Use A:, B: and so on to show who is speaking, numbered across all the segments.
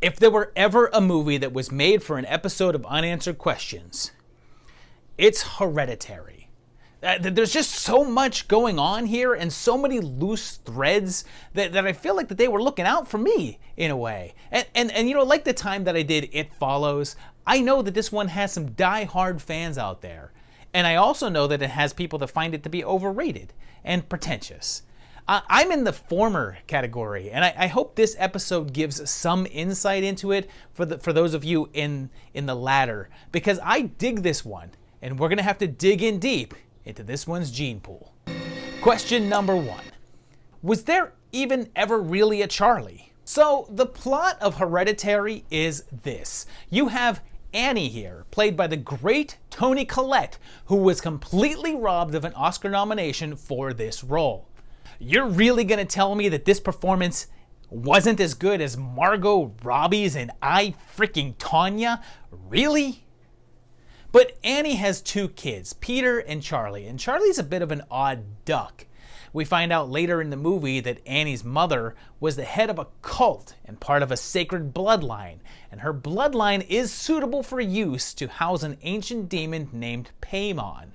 A: If there were ever a movie that was made for an episode of Unanswered Questions, it's Hereditary. There's just so much going on here and so many loose threads that I feel like that they were looking out for me in a way. And you know, like the time that I did It Follows, I know that this one has some die-hard fans out there. And I also know that it has people that find it to be overrated and pretentious. I'm in the former category, and I hope this episode gives some insight into it for those of you in the latter, because I dig this one, and we're going to have to dig in deep into this one's gene pool. Question number 1. Was there even ever really a Charlie? So the plot of Hereditary is this. You have Annie here, played by the great Toni Collette, who was completely robbed of an Oscar nomination for this role. You're really gonna tell me that this performance wasn't as good as Margot Robbie's in I Freaking Tonya? Really? But Annie has 2 kids, Peter and Charlie's a bit of an odd duck. We find out later in the movie that Annie's mother was the head of a cult and part of a sacred bloodline, and her bloodline is suitable for use to house an ancient demon named Paimon.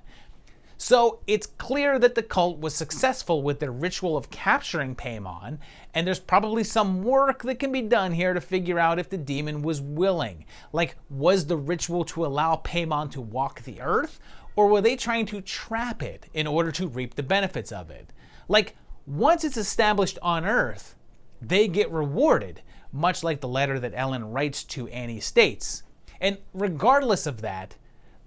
A: So it's clear that the cult was successful with their ritual of capturing Paimon, and there's probably some work that can be done here to figure out if the demon was willing. Like, was the ritual to allow Paimon to walk the earth, or were they trying to trap it in order to reap the benefits of it? Like, once it's established on Earth, they get rewarded, much like the letter that Ellen writes to Annie states. And regardless of that,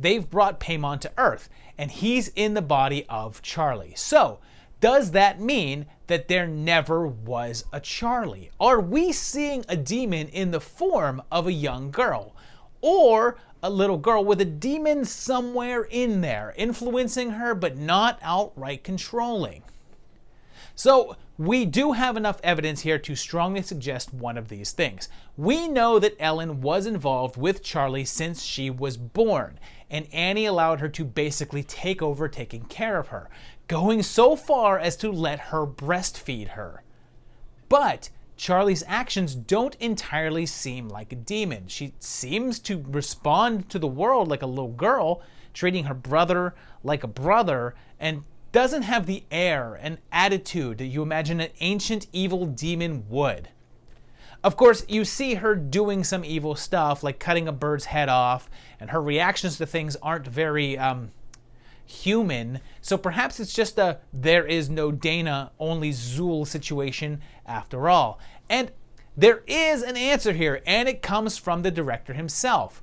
A: they've brought Paimon to Earth, and he's in the body of Charlie. So, does that mean that there never was a Charlie? Are we seeing a demon in the form of a young girl? Or a little girl with a demon somewhere in there, influencing her but not outright controlling? So, we do have enough evidence here to strongly suggest one of these things. We know that Ellen was involved with Charlie since she was born, and Annie allowed her to basically take over taking care of her, going so far as to let her breastfeed her. But Charlie's actions don't entirely seem like a demon. She seems to respond to the world like a little girl, treating her brother like a brother, and doesn't have the air and attitude that you imagine an ancient evil demon would. Of course, you see her doing some evil stuff, like cutting a bird's head off, and her reactions to things aren't very human, so perhaps it's just a there is no Dana, only Zool situation after all. And there is an answer here, and it comes from the director himself.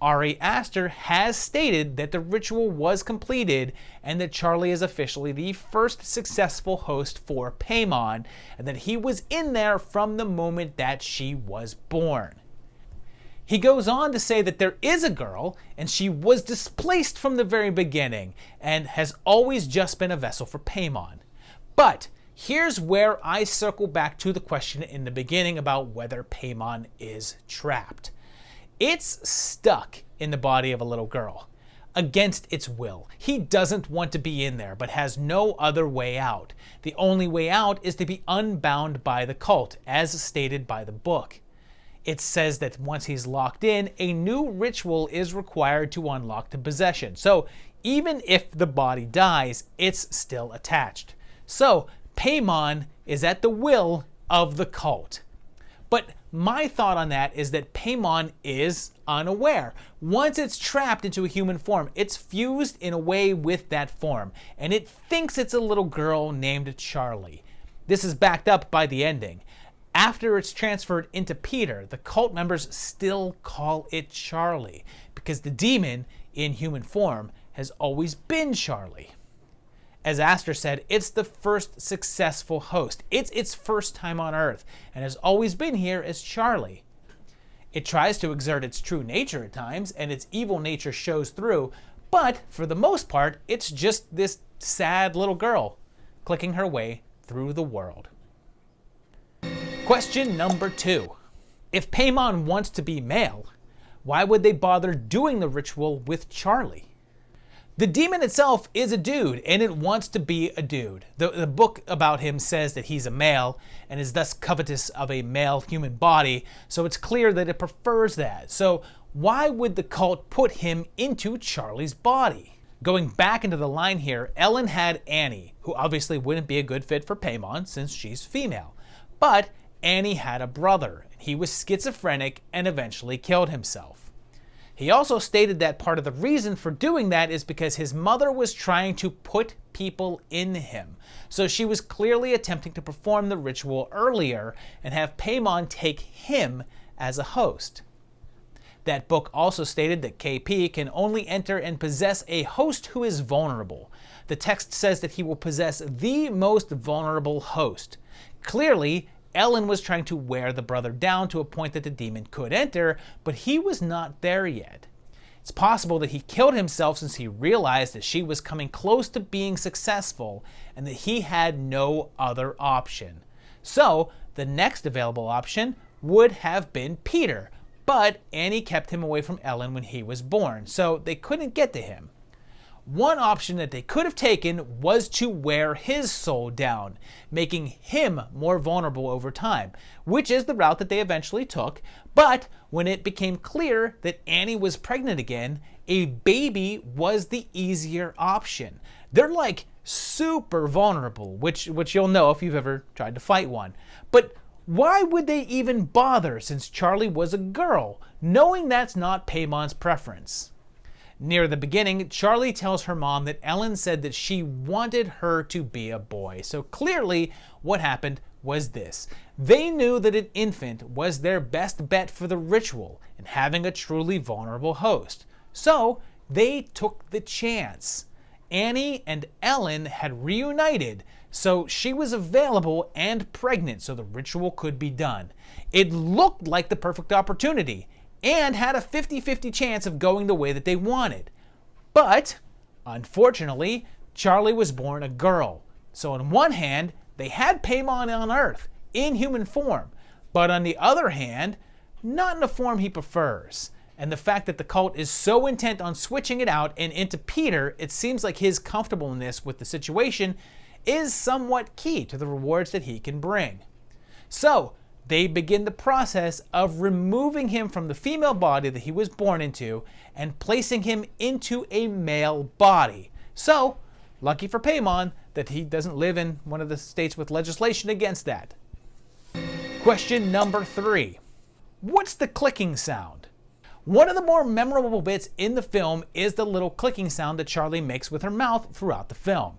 A: Ari Aster has stated that the ritual was completed and that Charlie is officially the first successful host for Paimon, and that he was in there from the moment that she was born. He goes on to say that there is a girl, and she was displaced from the very beginning, and has always just been a vessel for Paimon. But here's where I circle back to the question in the beginning about whether Paimon is trapped. It's stuck in the body of a little girl, against its will. He doesn't want to be in there, but has no other way out. The only way out is to be unbound by the cult, as stated by the book. It says that once he's locked in, a new ritual is required to unlock the possession. So even if the body dies, it's still attached. So Paimon is at the will of the cult. But my thought on that is that Paimon is unaware. Once it's trapped into a human form, it's fused in a way with that form, and it thinks it's a little girl named Charlie. This is backed up by the ending. After it's transferred into Peter, the cult members still call it Charlie, because the demon in human form has always been Charlie. As Aster said, it's the first successful host. It's its first time on Earth, and has always been here as Charlie. It tries to exert its true nature at times, and its evil nature shows through, but for the most part, it's just this sad little girl clicking her way through the world. Question number 2. If Paimon wants to be male, why would they bother doing the ritual with Charlie? The demon itself is a dude, and it wants to be a dude. The book about him says that he's a male, and is thus covetous of a male human body, so it's clear that it prefers that. So why would the cult put him into Charlie's body? Going back into the line here, Ellen had Annie, who obviously wouldn't be a good fit for Paimon since she's female. But Annie had a brother, and he was schizophrenic and eventually killed himself. He also stated that part of the reason for doing that is because his mother was trying to put people in him. So she was clearly attempting to perform the ritual earlier and have Paimon take him as a host. That book also stated that KP can only enter and possess a host who is vulnerable. The text says that he will possess the most vulnerable host. Clearly, Ellen was trying to wear the brother down to a point that the demon could enter, but he was not there yet. It's possible that he killed himself since he realized that she was coming close to being successful and that he had no other option. So, the next available option would have been Peter, but Annie kept him away from Ellen when he was born, so they couldn't get to him. One option that they could have taken was to wear his soul down, making him more vulnerable over time, which is the route that they eventually took. But when it became clear that Annie was pregnant again, a baby was the easier option. They're like super vulnerable, which you'll know if you've ever tried to fight one. But why would they even bother since Charlie was a girl, knowing that's not Paimon's preference? Near the beginning, Charlie tells her mom that Ellen said that she wanted her to be a boy. So clearly, what happened was this. They knew that an infant was their best bet for the ritual and having a truly vulnerable host. So they took the chance. Annie and Ellen had reunited, so she was available and pregnant so the ritual could be done. It looked like the perfect opportunity, and had a 50-50 chance of going the way that they wanted. But, unfortunately, Charlie was born a girl. So on one hand, they had Paimon on Earth, in human form. But on the other hand, not in the form he prefers. And the fact that the cult is so intent on switching it out and into Peter, it seems like his comfortableness with the situation is somewhat key to the rewards that he can bring. So, they begin the process of removing him from the female body that he was born into and placing him into a male body. So, lucky for Paimon that he doesn't live in one of the states with legislation against that. Question number 3. What's the clicking sound? One of the more memorable bits in the film is the little clicking sound that Charlie makes with her mouth throughout the film.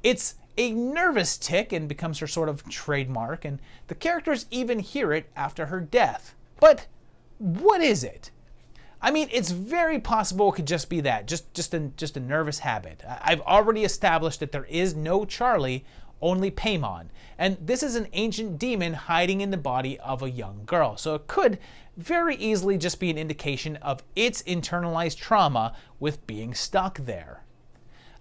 A: It's a nervous tick and becomes her sort of trademark, and the characters even hear it after her death. But what is it? I mean, it's very possible it could just be that, just a nervous habit. I've already established that there is no Charlie, only Paimon, and this is an ancient demon hiding in the body of a young girl, so it could very easily just be an indication of its internalized trauma with being stuck there.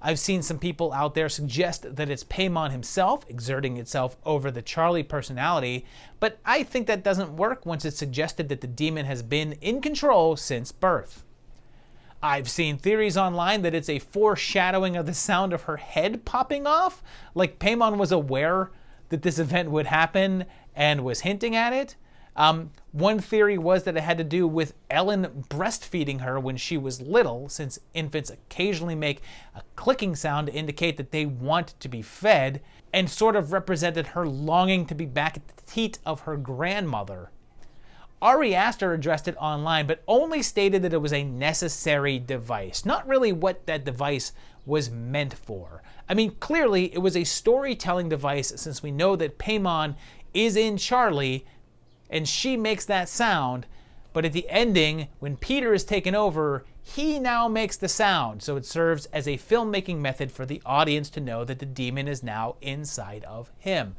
A: I've seen some people out there suggest that it's Paimon himself exerting itself over the Charlie personality, but I think that doesn't work once it's suggested that the demon has been in control since birth. I've seen theories online that it's a foreshadowing of the sound of her head popping off, like Paimon was aware that this event would happen and was hinting at it. One theory was that it had to do with Ellen breastfeeding her when she was little, since infants occasionally make a clicking sound to indicate that they want to be fed, and sort of represented her longing to be back at the teat of her grandmother. Ari Aster addressed it online, but only stated that it was a necessary device, not really what that device was meant for. I mean, clearly it was a storytelling device since we know that Paimon is in Charlie, and she makes that sound, but at the ending, when Peter is taken over, he now makes the sound, so it serves as a filmmaking method for the audience to know that the demon is now inside of him.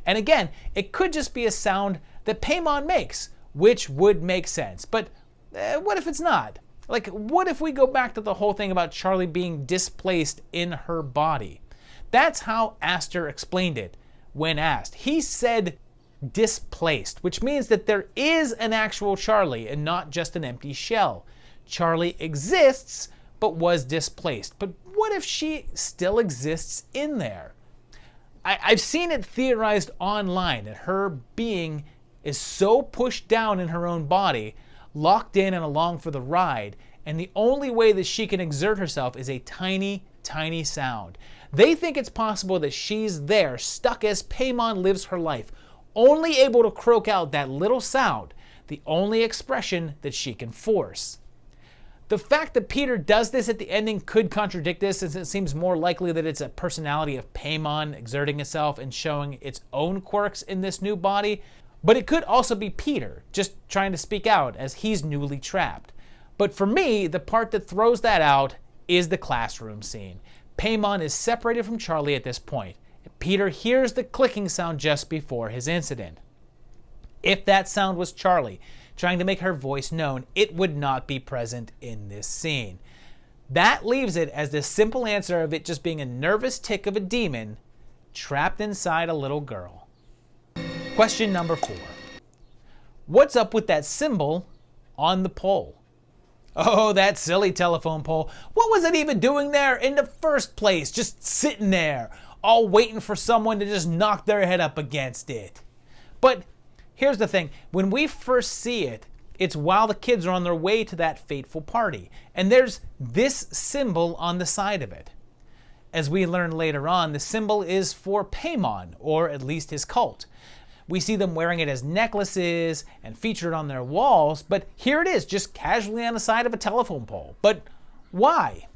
A: And again, it could just be a sound that Paimon makes, which would make sense, but what if it's not? Like, what if we go back to the whole thing about Charlie being displaced in her body? That's how Aster explained it. When asked, he said displaced, which means that there is an actual Charlie and not just an empty shell. Charlie exists but was displaced. But what if she still exists in there? I've seen it theorized online that her being is so pushed down in her own body, locked in and along for the ride, and the only way that she can exert herself is a tiny, tiny sound. They think it's possible that she's there, stuck as Paimon lives her life, only able to croak out that little sound, the only expression that she can force. The fact that Peter does this at the ending could contradict this, since it seems more likely that it's a personality of Paimon exerting itself and showing its own quirks in this new body. But it could also be Peter, just trying to speak out as he's newly trapped. But for me, the part that throws that out is the classroom scene. Paimon is separated from Charlie at this point. Peter hears the clicking sound just before his incident. If that sound was Charlie trying to make her voice known, it would not be present in this scene. That leaves it as the simple answer of it just being a nervous tick of a demon trapped inside a little girl. Question number 4. What's up with that symbol on the pole? Oh, that silly telephone pole. What was it even doing there in the first place? Just sitting there, all waiting for someone to just knock their head up against it. But here's the thing. When we first see it, it's while the kids are on their way to that fateful party. And there's this symbol on the side of it. As we learn later on, the symbol is for Paimon, or at least his cult. We see them wearing it as necklaces and featured on their walls, but here it is, just casually on the side of a telephone pole. But why?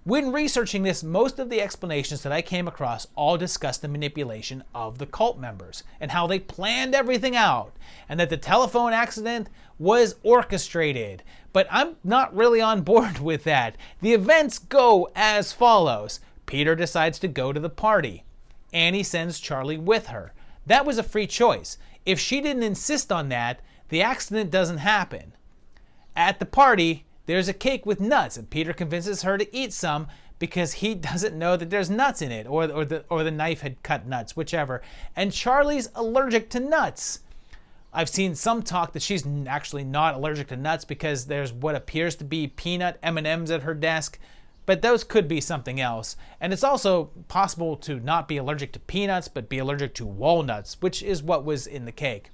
A: When researching this, most of the explanations that I came across all discussed the manipulation of the cult members and how they planned everything out, and that the telephone accident was orchestrated. But I'm not really on board with that. The events go as follows. Peter decides to go to the party. Annie sends Charlie with her. That was a free choice. If she didn't insist on that, the accident doesn't happen. At the party, there's a cake with nuts, and Peter convinces her to eat some because he doesn't know that there's nuts in it, or the knife had cut nuts, whichever. And Charlie's allergic to nuts. I've seen some talk that she's actually not allergic to nuts because there's what appears to be peanut M&Ms at her desk, but those could be something else. And it's also possible to not be allergic to peanuts, but be allergic to walnuts, which is what was in the cake.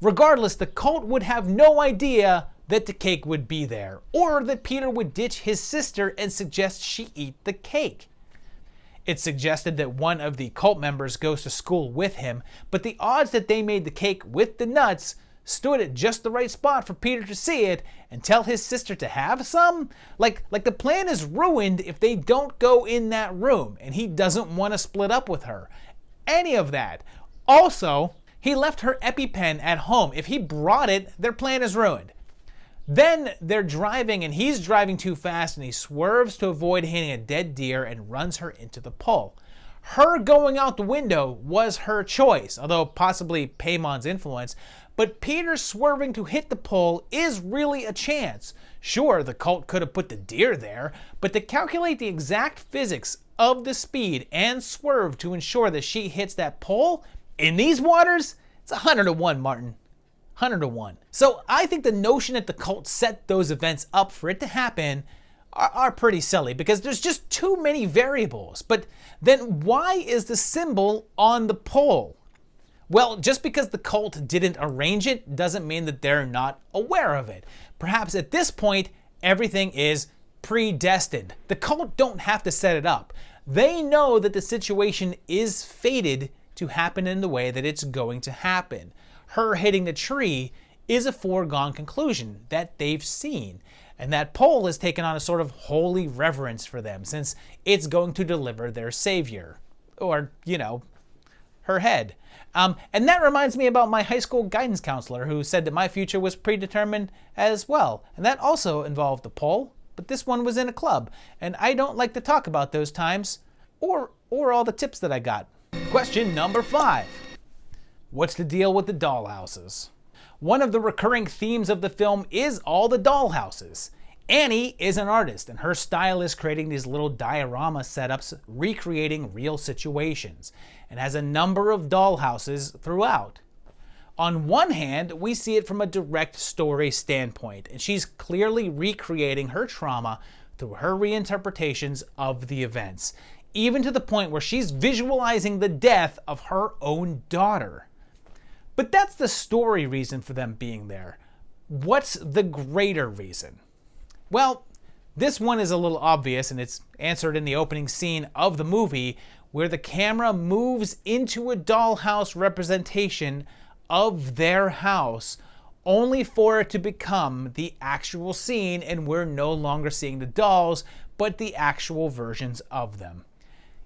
A: Regardless, the cult would have no idea that the cake would be there, or that Peter would ditch his sister and suggest she eat the cake. It's suggested that one of the cult members goes to school with him, but the odds that they made the cake with the nuts stood at just the right spot for Peter to see it and tell his sister to have some? Like the plan is ruined if they don't go in that room, and he doesn't want to split up with her. Any of that. Also, he left her EpiPen at home. If he brought it, their plan is ruined. Then they're driving, and he's driving too fast, and he swerves to avoid hitting a dead deer and runs her into the pole. Her going out the window was her choice, although possibly Paimon's influence, but Peter swerving to hit the pole is really a chance. Sure, the cult could have put the deer there, but to calculate the exact physics of the speed and swerve to ensure that she hits that pole, in these waters, it's 100 to 1, Martin. 100 to 1. So I think the notion that the cult set those events up for it to happen are pretty silly, because there's just too many variables. But then why is the symbol on the pole? Well, just because the cult didn't arrange it doesn't mean that they're not aware of it. Perhaps at this point, everything is predestined. The cult don't have to set it up. They know that the situation is fated to happen in the way that it's going to happen. Her hitting the tree is a foregone conclusion that they've seen. And that pole is taken on a sort of holy reverence for them, since it's going to deliver their savior. Or, her head. And that reminds me about my high school guidance counselor, who said that my future was predetermined as well. And that also involved a pole, but this one was in a club. And I don't like to talk about those times, or all the tips that I got. Question number 5. What's the deal with the dollhouses? One of the recurring themes of the film is all the dollhouses. Annie is an artist, and her style is creating these little diorama setups recreating real situations, and has a number of dollhouses throughout. On one hand, we see it from a direct story standpoint, and she's clearly recreating her trauma through her reinterpretations of the events, even to the point where she's visualizing the death of her own daughter. But that's the story reason for them being there. What's the greater reason? Well, this one is a little obvious, and it's answered in the opening scene of the movie, where the camera moves into a dollhouse representation of their house, only for it to become the actual scene, and we're no longer seeing the dolls, but the actual versions of them.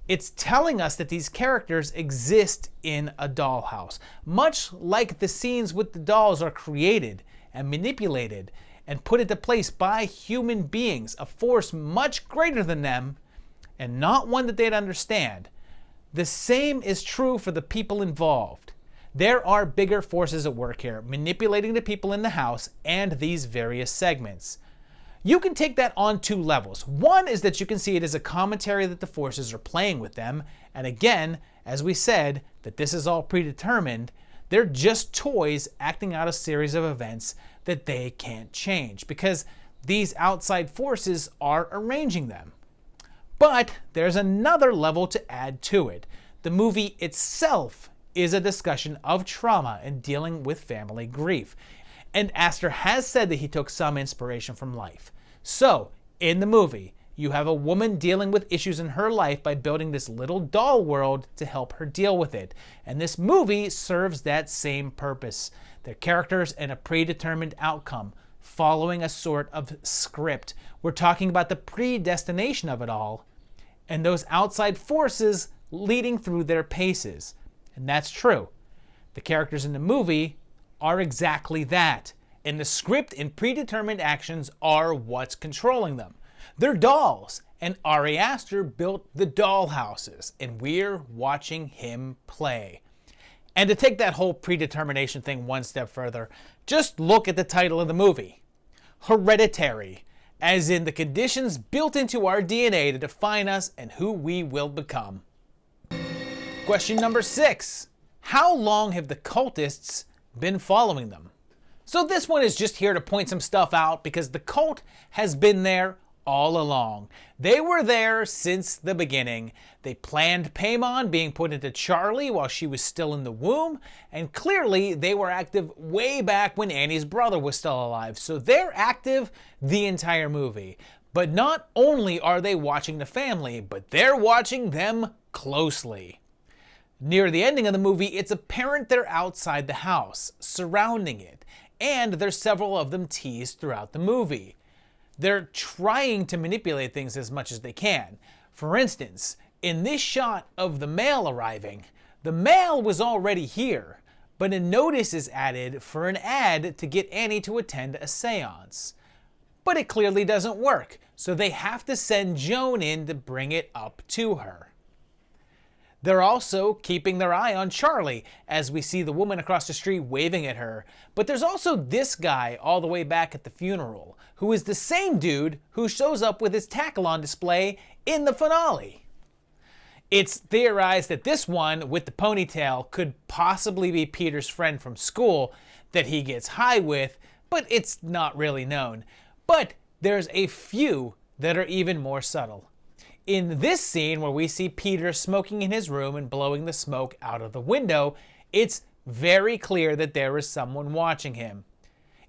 A: It's telling us that these characters exist in a dollhouse, much like the scenes with the dolls are created and manipulated and put into place by human beings, a force much greater than them, and not one that they'd understand. The same is true for the people involved. There are bigger forces at work here, manipulating the people in the house and these various segments. You can take that on two levels. One is that you can see it as a commentary that the forces are playing with them, and again, as we said, that this is all predetermined. They're just toys acting out a series of events that they can't change, because these outside forces are arranging them. But there's another level to add to it. The movie itself is a discussion of trauma and dealing with family grief. And Aster has said that he took some inspiration from life. So, in the movie, you have a woman dealing with issues in her life by building this little doll world to help her deal with it. And this movie serves that same purpose. Their characters and a predetermined outcome, following a sort of script. We're talking about the predestination of it all, and those outside forces leading through their paces. And that's true. The characters in the movie are exactly that. And the script and predetermined actions are what's controlling them. They're dolls, and Ari Aster built the dollhouses, and we're watching him play. And to take that whole predetermination thing one step further, just look at the title of the movie. Hereditary, as in the conditions built into our DNA to define us and who we will become. Question number 6. How long have the cultists been following them? So this one is just here to point some stuff out, because the cult has been there all along. They were there since the beginning. They planned Paimon being put into Charlie while she was still in the womb, and clearly they were active way back when Annie's brother was still alive. So they're active the entire movie. But not only are they watching the family, but they're watching them closely. Near the ending of the movie, it's apparent they're outside the house, surrounding it, and there's several of them teased throughout the movie. They're trying to manipulate things as much as they can. For instance, in this shot of the mail arriving, the mail was already here, but a notice is added for an ad to get Annie to attend a seance. But it clearly doesn't work, so they have to send Joan in to bring it up to her. They're also keeping their eye on Charlie, as we see the woman across the street waving at her. But there's also this guy all the way back at the funeral, who is the same dude who shows up with his tackle on display in the finale. It's theorized that this one with the ponytail could possibly be Peter's friend from school that he gets high with, but it's not really known. But there's a few that are even more subtle. In this scene where we see Peter smoking in his room and blowing the smoke out of the window, it's very clear that there is someone watching him.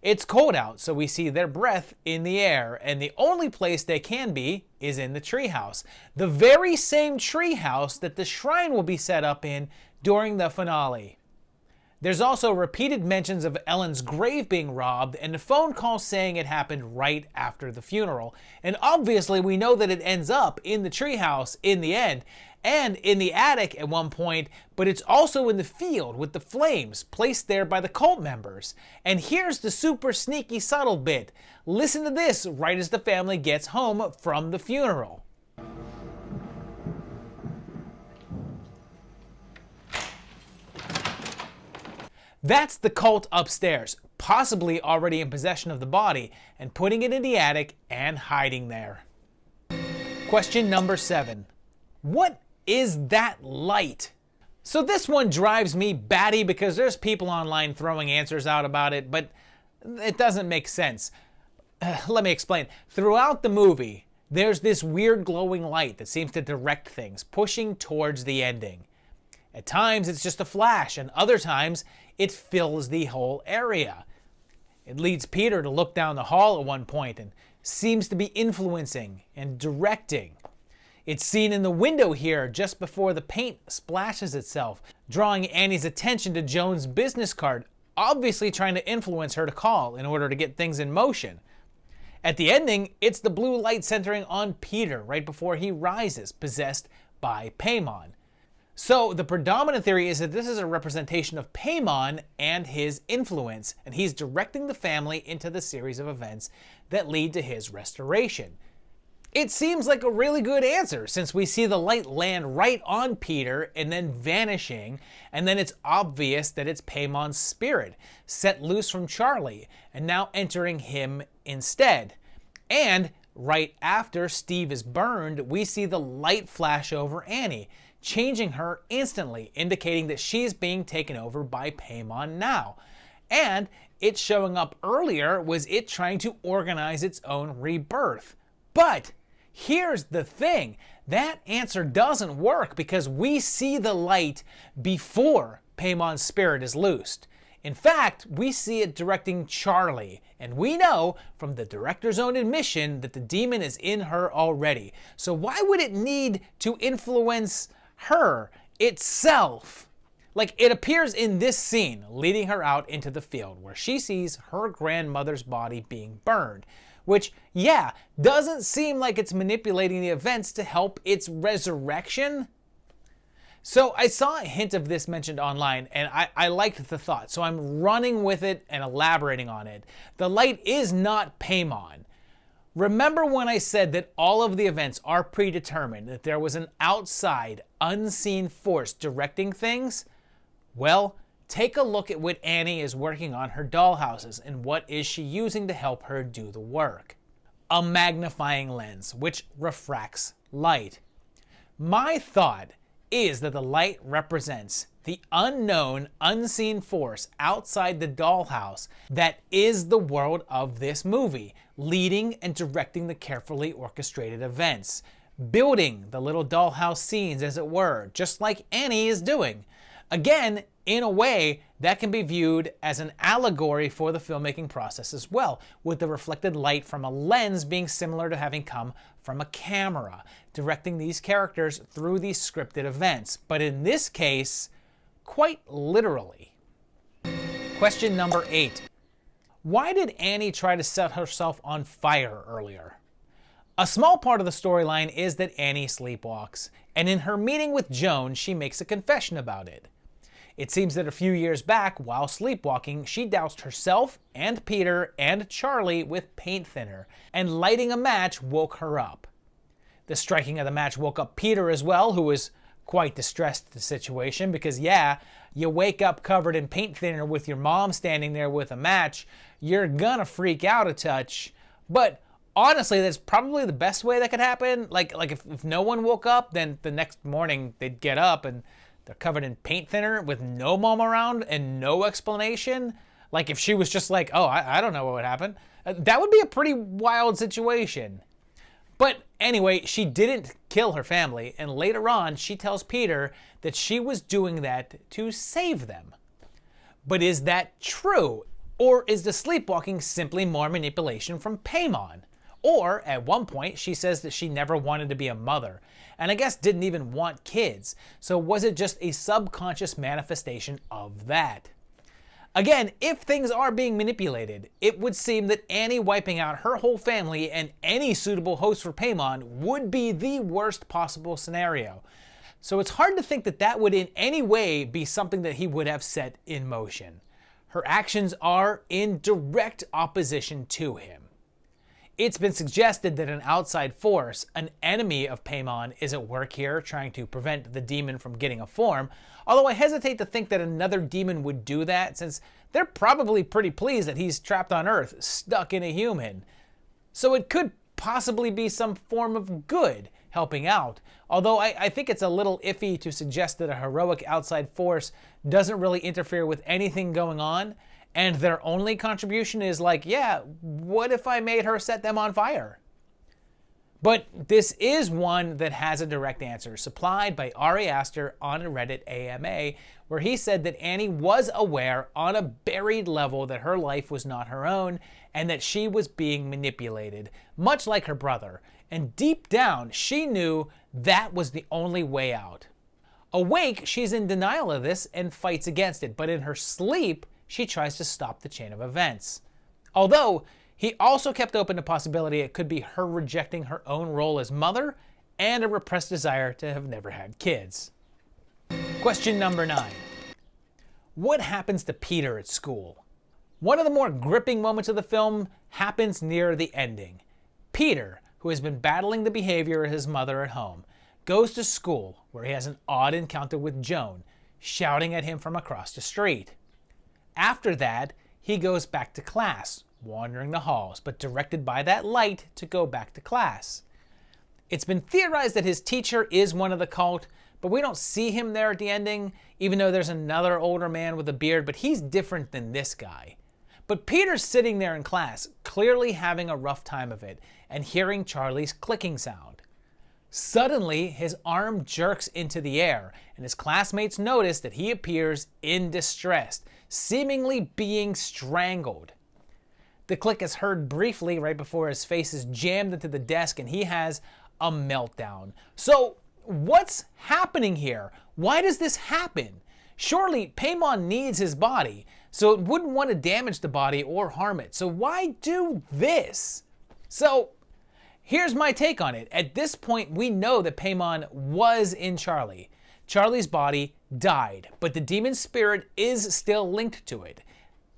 A: It's cold out, so we see their breath in the air, and the only place they can be is in the treehouse. The very same treehouse that the shrine will be set up in during the finale. There's also repeated mentions of Ellen's grave being robbed and a phone call saying it happened right after the funeral. And obviously we know that it ends up in the treehouse in the end and in the attic at one point, but it's also in the field with the flames placed there by the cult members. And here's the super sneaky subtle bit. Listen to this right as the family gets home from the funeral. That's the cult upstairs, possibly already in possession of the body, and putting it in the attic and hiding there. Question number 7. What is that light? So this one drives me batty because there's people online throwing answers out about it, but it doesn't make sense. Let me explain. Throughout the movie, there's this weird glowing light that seems to direct things, pushing towards the ending. At times, it's just a flash, and other times, it fills the whole area. It leads Peter to look down the hall at one point and seems to be influencing and directing. It's seen in the window here just before the paint splashes itself, drawing Annie's attention to Joan's business card, obviously trying to influence her to call in order to get things in motion. At the ending, it's the blue light centering on Peter right before he rises, possessed by Paimon. So the predominant theory is that this is a representation of Paimon and his influence, and he's directing the family into the series of events that lead to his restoration. It seems like a really good answer since we see the light land right on Peter and then vanishing, and then it's obvious that it's Paimon's spirit set loose from Charlie and now entering him instead. And right after Steve is burned, we see the light flash over Annie, changing her instantly, indicating that she's being taken over by Paimon now. And it showing up earlier was it trying to organize its own rebirth. But here's the thing, that answer doesn't work because we see the light before Paimon's spirit is loosed. In fact, we see it directing Charlie, and we know from the director's own admission that the demon is in her already. So why would it need to influence her itself? Like, it appears in this scene, leading her out into the field where she sees her grandmother's body being burned. Which, yeah, doesn't seem like it's manipulating the events to help its resurrection. So I saw a hint of this mentioned online, and I liked the thought, so I'm running with it and elaborating on it. The light is not Paimon. Remember when I said that all of the events are predetermined, that there was an outside, unseen force directing things? Well, take a look at what Annie is working on her dollhouses and what is she using to help her do the work. A magnifying lens, which refracts light. My thought is that the light represents the unknown, unseen force outside the dollhouse that is the world of this movie, leading and directing the carefully orchestrated events, building the little dollhouse scenes as it were, just like Annie is doing. Again, in a way, that can be viewed as an allegory for the filmmaking process as well, with the reflected light from a lens being similar to having come from a camera, directing these characters through these scripted events, but in this case, quite literally. Question number 8. Why did Annie try to set herself on fire earlier? A small part of the storyline is that Annie sleepwalks, and in her meeting with Joan, she makes a confession about it. It seems that a few years back, while sleepwalking, she doused herself and Peter and Charlie with paint thinner, and lighting a match woke her up. The striking of the match woke up Peter as well, who was quite distressed at the situation because, yeah, you wake up covered in paint thinner with your mom standing there with a match, you're gonna freak out a touch. But honestly, that's probably the best way that could happen. Like if no one woke up, then the next morning they'd get up and they're covered in paint thinner with no mom around and no explanation. Like if she was just like, oh, I don't know what would happen. That would be a pretty wild situation. But anyway, she didn't kill her family, and later on she tells Peter that she was doing that to save them. But is that true? Or is the sleepwalking simply more manipulation from Paimon? Or, at one point, she says that she never wanted to be a mother, and I guess didn't even want kids. So was it just a subconscious manifestation of that? Again, if things are being manipulated, it would seem that Annie wiping out her whole family and any suitable host for Paimon would be the worst possible scenario. So it's hard to think that that would in any way be something that he would have set in motion. Her actions are in direct opposition to him. It's been suggested that an outside force, an enemy of Paimon, is at work here trying to prevent the demon from getting a form, although I hesitate to think that another demon would do that since they're probably pretty pleased that he's trapped on Earth, stuck in a human. So it could possibly be some form of good, helping out. Although I think it's a little iffy to suggest that a heroic outside force doesn't really interfere with anything going on, and their only contribution is like, yeah, what if I made her set them on fire? But this is one that has a direct answer, supplied by Ari Aster on a Reddit AMA, where he said that Annie was aware on a buried level that her life was not her own and that she was being manipulated, much like her brother. And deep down, she knew that was the only way out. Awake, she's in denial of this and fights against it, but in her sleep, she tries to stop the chain of events. Although, he also kept open the possibility it could be her rejecting her own role as mother and a repressed desire to have never had kids. Question number 9. What happens to Peter at school? One of the more gripping moments of the film happens near the ending. Peter, who has been battling the behavior of his mother at home, goes to school where he has an odd encounter with Joan, shouting at him from across the street. After that, he goes back to class, wandering the halls, but directed by that light to go back to class. It's been theorized that his teacher is one of the cult, but we don't see him there at the ending, even though there's another older man with a beard, but he's different than this guy. But Peter's sitting there in class, clearly having a rough time of it, and hearing Charlie's clicking sound. Suddenly, his arm jerks into the air, and his classmates notice that he appears in distress, seemingly being strangled. The click is heard briefly right before his face is jammed into the desk and he has a meltdown. So, what's happening here? Why does this happen? Surely, Paimon needs his body, so it wouldn't want to damage the body or harm it. So why do this? So, here's my take on it. At this point, we know that Paimon was in Charlie. Charlie's body died, but the demon spirit is still linked to it.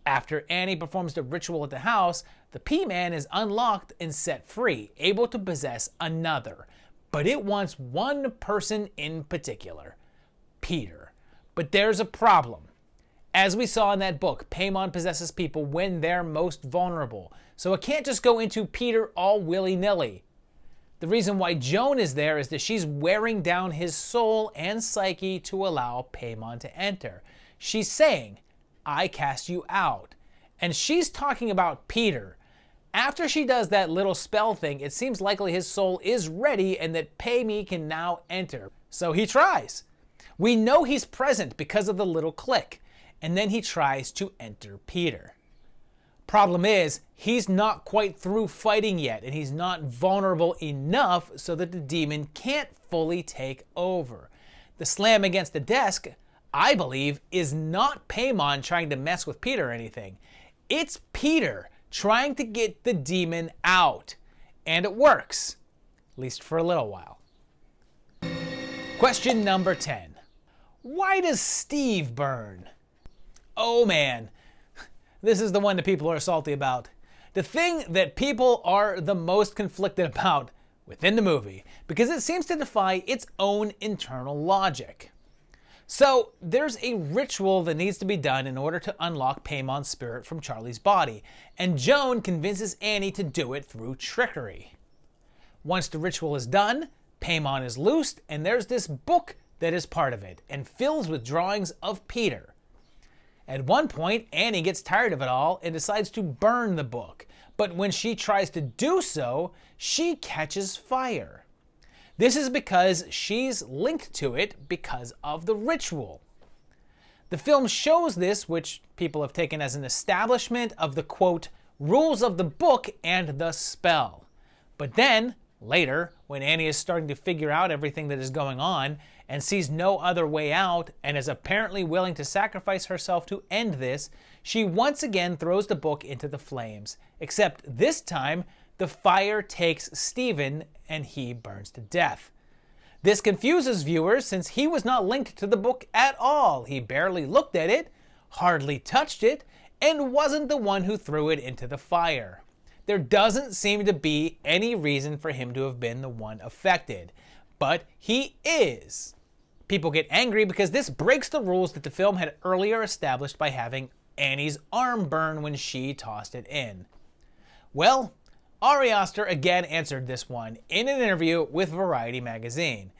A: After Annie performs the ritual at the house, the P-Man is unlocked and set free, able to possess another. But it wants one person in particular, Peter. But there's a problem. As we saw in that book, Paimon possesses people when they're most vulnerable, so it can't just go into Peter all willy-nilly. The reason why Joan is there is that she's wearing down his soul and psyche to allow Paimon to enter. She's saying, I cast you out. And she's talking about Peter. After she does that little spell thing, it seems likely his soul is ready and that Paimon can now enter. So he tries. We know he's present because of the little click. And then he tries to enter Peter. Problem is, he's not quite through fighting yet, and he's not vulnerable enough so that the demon can't fully take over. The slam against the desk, I believe, is not Paimon trying to mess with Peter or anything. It's Peter trying to get the demon out. And it works. At least for a little while. Question number 10. Why does Steve burn? Oh man, this is the one that people are salty about. The thing that people are the most conflicted about within the movie, because it seems to defy its own internal logic. So, there's a ritual that needs to be done in order to unlock Paimon's spirit from Charlie's body, and Joan convinces Annie to do it through trickery. Once the ritual is done, Paimon is loosed, and there's this book that is part of it, and fills with drawings of Peter. At one point, Annie gets tired of it all and decides to burn the book, but when she tries to do so, she catches fire. This is because she's linked to it because of the ritual. The film shows this, which people have taken as an establishment of the, quote, rules of the book and the spell. But then, later, when Annie is starting to figure out everything that is going on and sees no other way out and is apparently willing to sacrifice herself to end this, she once again throws the book into the flames. Except this time, the fire takes Stephen and he burns to death. This confuses viewers since he was not linked to the book at all. He barely looked at it, hardly touched it, and wasn't the one who threw it into the fire. There doesn't seem to be any reason for him to have been the one affected, but he is. People get angry because this breaks the rules that the film had earlier established by having Annie's arm burn when she tossed it in. Well, Ari Aster again answered this one in an interview with Variety magazine.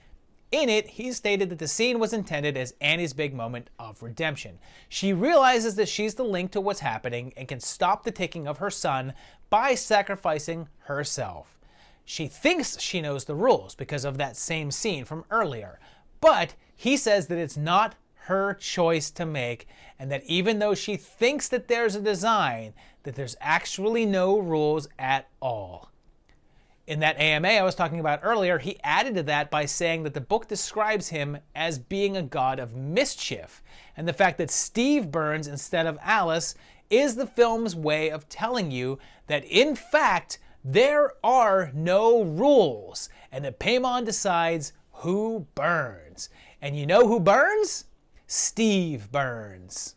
A: In it, he stated that the scene was intended as Annie's big moment of redemption. She realizes that she's the link to what's happening and can stop the taking of her son by sacrificing herself. She thinks she knows the rules because of that same scene from earlier, but he says that it's not her choice to make, and that even though she thinks that there's a design, that there's actually no rules at all. In that AMA I was talking about earlier, he added to that by saying that the book describes him as being a god of mischief, and the fact that Steve burns instead of Alice is the film's way of telling you that in fact there are no rules, and that Paimon decides who burns. And you know who burns? Steve burns.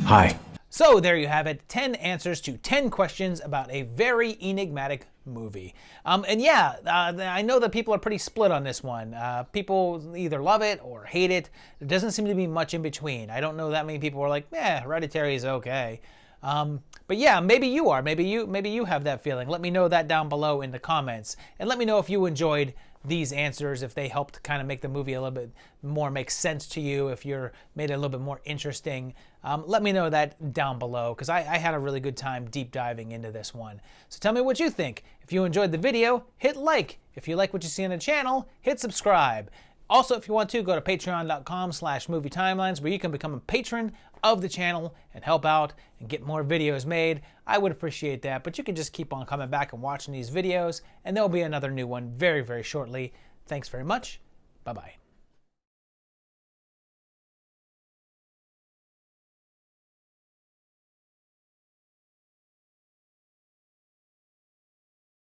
B: Hi.
A: So there you have it, 10 answers to 10 questions about a very enigmatic movie. I know that people are pretty split on this one. People either love it or hate it. There doesn't seem to be much in between. I don't know that many people are like, Hereditary is okay. But yeah, maybe you are. Maybe you have that feeling. Let me know that down below in the comments. And let me know if you enjoyed these answers, if they helped kind of make the movie a little bit more make sense to you, if you're made it a little bit more interesting. Let me know that down below, because I had a really good time deep diving into this one. So tell me what you think. If you enjoyed the video, hit like. If you like what you see on the channel, hit subscribe. Also, if you want to, go to patreon.com/movietimelines, where you can become a patron of the channel and help out and get more videos made. I would appreciate that, but you can just keep on coming back and watching these videos, and there'll be another new one very, very shortly. Thanks very much. Bye-bye.